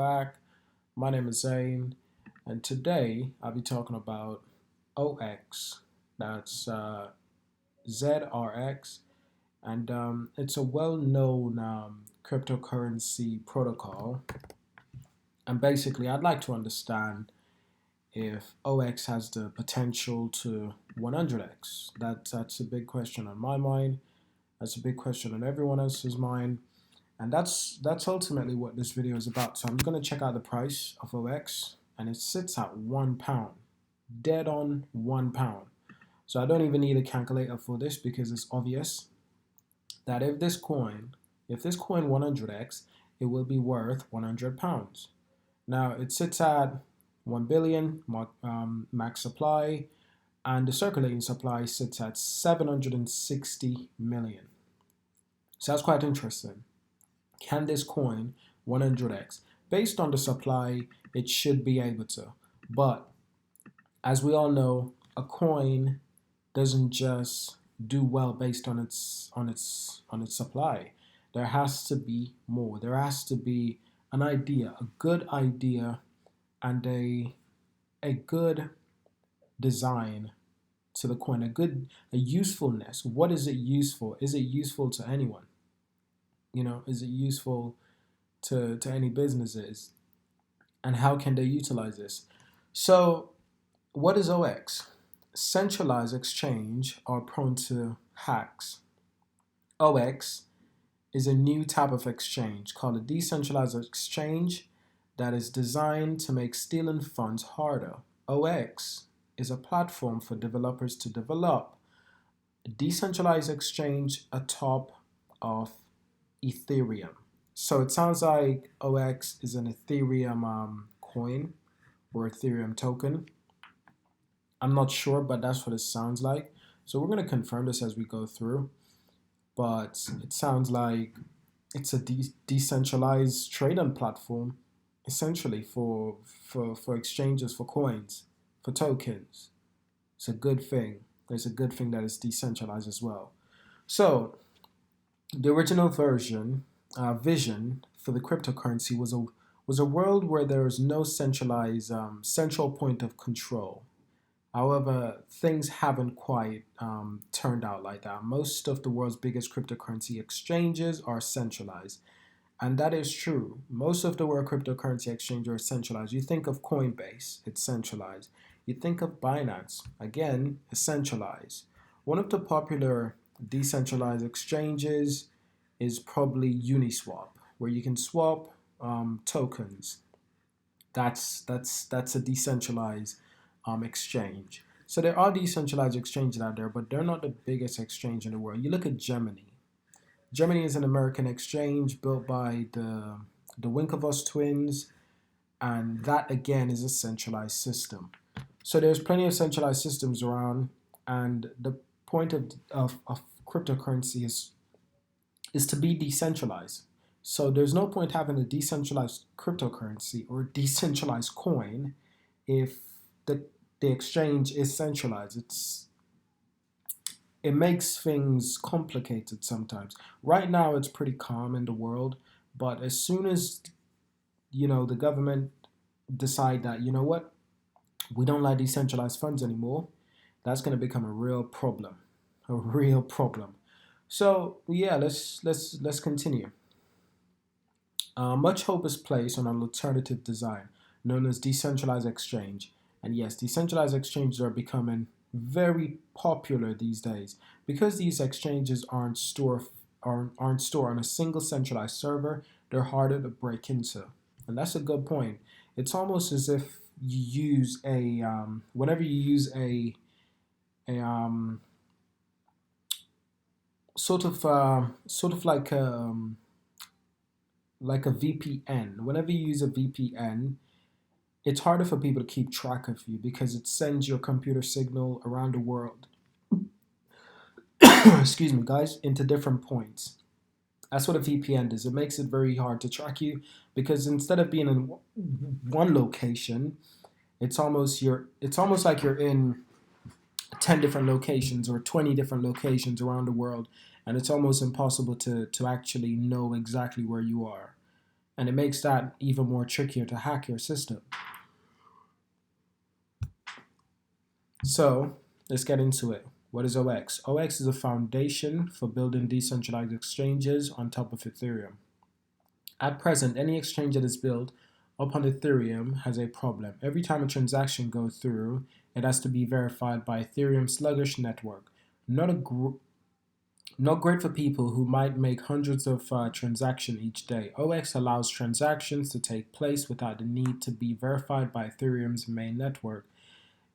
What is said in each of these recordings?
Back. My name is Zane, and today I'll be talking about OX. That's ZRX, and it's a well-known cryptocurrency protocol. And basically, I'd like to understand if OX has the potential to 100x. That's a big question on my mind. That's a big question on everyone else's mind. And that's ultimately what this video is about. So I'm going to check out the price of OX, and it sits at £1, dead on £1. So I don't even need a calculator for this because it's obvious that if this coin 100x, it will be worth £100. Now it sits at 1 billion max supply, and the circulating supply sits at 760 million. So that's quite interesting. Can this coin 100x? Based on the supply, it should be able to. But as we all know, a coin doesn't just do well based on its supply. There has to be more. There has to be an idea, a good idea, and a good design to the coin, a usefulness. What is it useful? Is it useful to anyone? Is it useful to any businesses? And how can they utilize this? So, what is OX? Centralized exchange are prone to hacks. OX is a new type of exchange called a decentralized exchange that is designed to make stealing funds harder. OX is a platform for developers to develop a decentralized exchange atop of Ethereum. So it sounds like OX is an Ethereum coin or Ethereum token. I'm not sure, but that's what it sounds like. So we're going to confirm this as we go through. But it sounds like it's a decentralized trading platform, essentially for exchanges, for coins, for tokens. It's a good thing. It's a good thing that it's decentralized as well. So the original vision for the cryptocurrency was a world where there is no centralized central point of control. However, things haven't quite turned out like that. Most of the world's biggest cryptocurrency exchanges are centralized, and that is true. Most of the world cryptocurrency exchanges are centralized. You think of Coinbase, it's centralized. You think of Binance, again, it's centralized. One of the popular decentralized exchanges is probably Uniswap, where you can swap tokens. That's a decentralized exchange. So there are decentralized exchanges out there, but they're not the biggest exchange in the world. You look at Gemini. Gemini is an American exchange built by the Winklevoss twins, and that again is a centralized system. So there's plenty of centralized systems around, and the point of cryptocurrency is to be decentralized. So there's no point having a decentralized cryptocurrency or decentralized coin if the exchange is centralized. It makes things complicated sometimes. Right now it's pretty calm in the world, but as soon as the government decide that what, we don't like decentralized funds anymore, that's going to become a real problem, a real problem. So yeah, let's continue. Much hope is placed on an alternative design known as decentralized exchange. And yes, decentralized exchanges are becoming very popular these days because these exchanges aren't stored on a single centralized server. They're harder to break into, and that's a good point. It's almost as if you use whenever you use a sort of like a VPN. Whenever you use a VPN, it's harder for people to keep track of you because it sends your computer signal around the world. Excuse me, guys, into different points. That's what a VPN does. It makes it very hard to track you because instead of being in one location, it's almost like you're in 10 different locations or 20 different locations around the world, and it's almost impossible to actually know exactly where you are. and it makes that even more trickier to hack your system. So let's get into it. What is OX? OX is a foundation for building decentralized exchanges on top of Ethereum. At present, any exchange that is built upon Ethereum has a problem. Every time a transaction goes through, it has to be verified by Ethereum's sluggish network. Not great for people who might make hundreds of transactions each day. OX allows transactions to take place without the need to be verified by Ethereum's main network.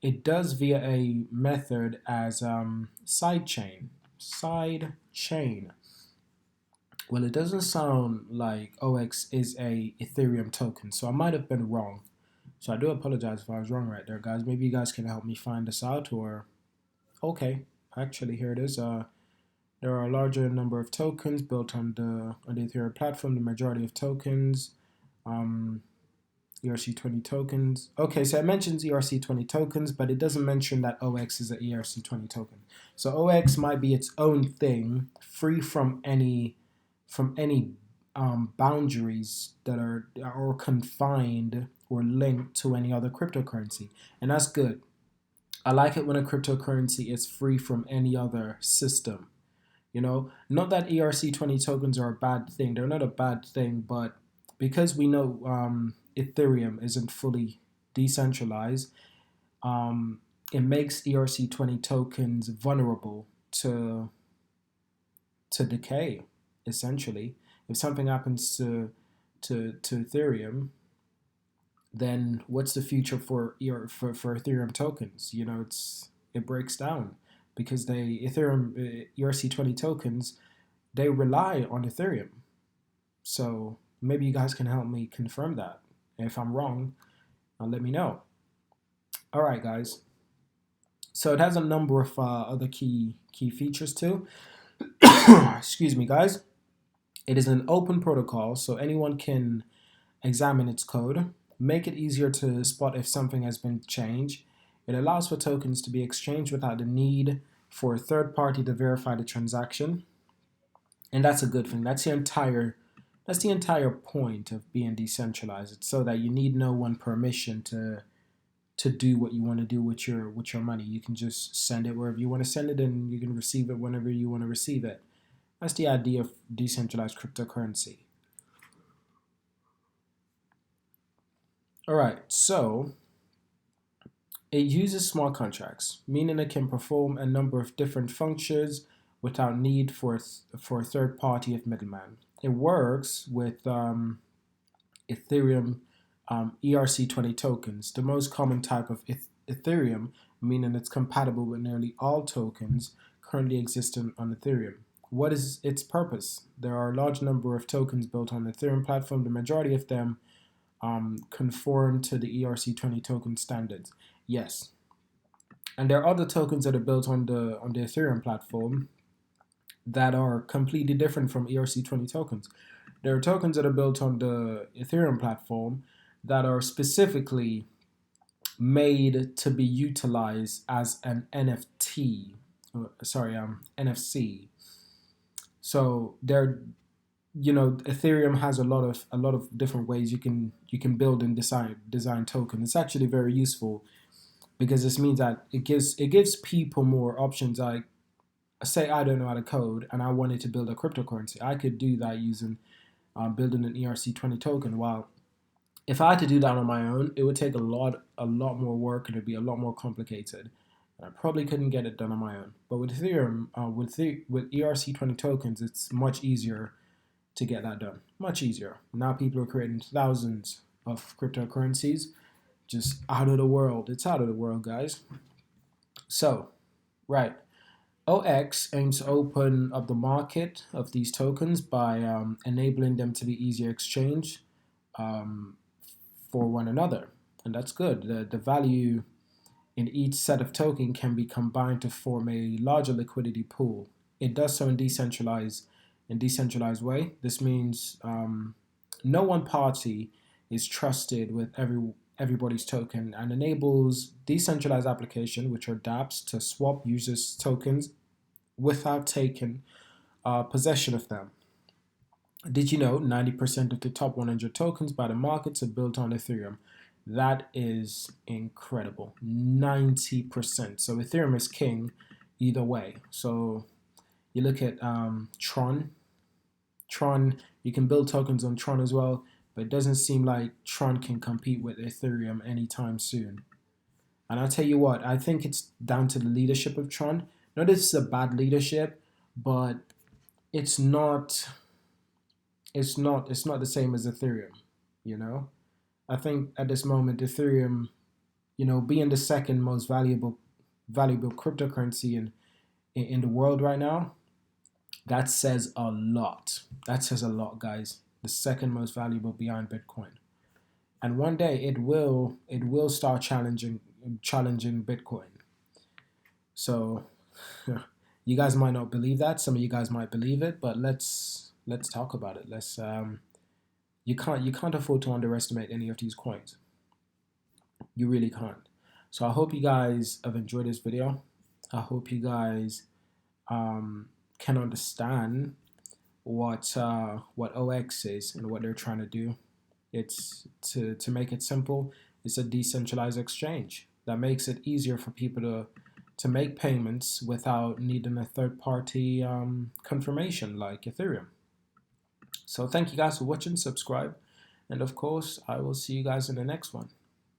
It does via a method as sidechain. Sidechain. Well, it doesn't sound like OX is a Ethereum token, so I might have been wrong. So I do apologize if I was wrong right there, guys. Maybe you guys can help me find this out, or okay, actually here it is. There are a larger number of tokens built on the Ethereum platform. The majority of tokens, ERC20 tokens. Okay, so it mentions ERC20 tokens, but it doesn't mention that OX is an ERC20 token. So OX might be its own thing, free from any boundaries that are confined or linked to any other cryptocurrency, and that's good. I like it when a cryptocurrency is free from any other system. Not that ERC20 tokens are a bad thing. They're not a bad thing, but because we know Ethereum isn't fully decentralized, it makes ERC20 tokens vulnerable to decay. Essentially, if something happens to Ethereum, then what's the future for Ethereum tokens? It breaks down because Ethereum ERC20 tokens, they rely on Ethereum. So maybe you guys can help me confirm that. If I'm wrong, let me know. All right, guys. So it has a number of other key features too. Excuse me, guys. It is an open protocol, so anyone can examine its code, make it easier to spot if something has been changed. It allows for tokens to be exchanged without the need for a third party to verify the transaction. And that's a good thing. That's the entire point of being decentralized. It's so that you need no one permission to do what you want to do with your money. You can just send it wherever you want to send it, and you can receive it whenever you want to receive it. That's the idea of decentralized cryptocurrency. All right, so it uses smart contracts, meaning it can perform a number of different functions without need for a third party of middleman. It works with Ethereum ERC20 tokens, the most common type of Ethereum, meaning it's compatible with nearly all tokens currently existing on Ethereum. What is its purpose? There are a large number of tokens built on the Ethereum platform. The majority of them conform to the ERC20 token standards. Yes. And there are other tokens that are built on the Ethereum platform that are completely different from ERC20 tokens. There are tokens that are built on the Ethereum platform that are specifically made to be utilized as an NFT. NFC. So Ethereum has a lot of different ways you can build and design tokens. It's actually very useful because this means that it gives people more options. Like, say I don't know how to code and I wanted to build a cryptocurrency, I could do that using building an ERC20 token. While if I had to do that on my own, it would take a lot more work and it'd be a lot more complicated. I probably couldn't get it done on my own. But with Ethereum, with ERC20 tokens, it's much easier to get that done. Much easier. Now people are creating thousands of cryptocurrencies just out of the world. It's out of the world, guys. So, right. OX aims to open up the market of these tokens by enabling them to be easier exchanged for one another. And that's good. The value in each set of token can be combined to form a larger liquidity pool. It does so in decentralized way. This means no one party is trusted with everybody's token, and enables decentralized application, which are dApps, to swap users' tokens without taking possession of them. Did you know 90% of the top 100 tokens by the markets are built on Ethereum? That is incredible. 90%. So Ethereum is king either way. So you look at Tron. Tron, you can build tokens on Tron as well, but it doesn't seem like Tron can compete with Ethereum anytime soon. And I'll tell you what, I think it's down to the leadership of Tron. Not that this is a bad leadership, but it's not it's not the same as Ethereum, you know? I think at this moment Ethereum, being the second most valuable cryptocurrency in the world right now, that says a lot. That says a lot, guys. The second most valuable behind Bitcoin. And one day it will start challenging Bitcoin. So you guys might not believe that. Some of you guys might believe it, but let's talk about it. Let's you can't afford to underestimate any of these coins. You really can't. So I hope you guys have enjoyed this video. I hope you guys can understand what OX is and what they're trying to do. It's to make it simple. It's a decentralized exchange that makes it easier for people to make payments without needing a third party confirmation like Ethereum. So thank you guys for watching, subscribe, and of course I will see you guys in the next one.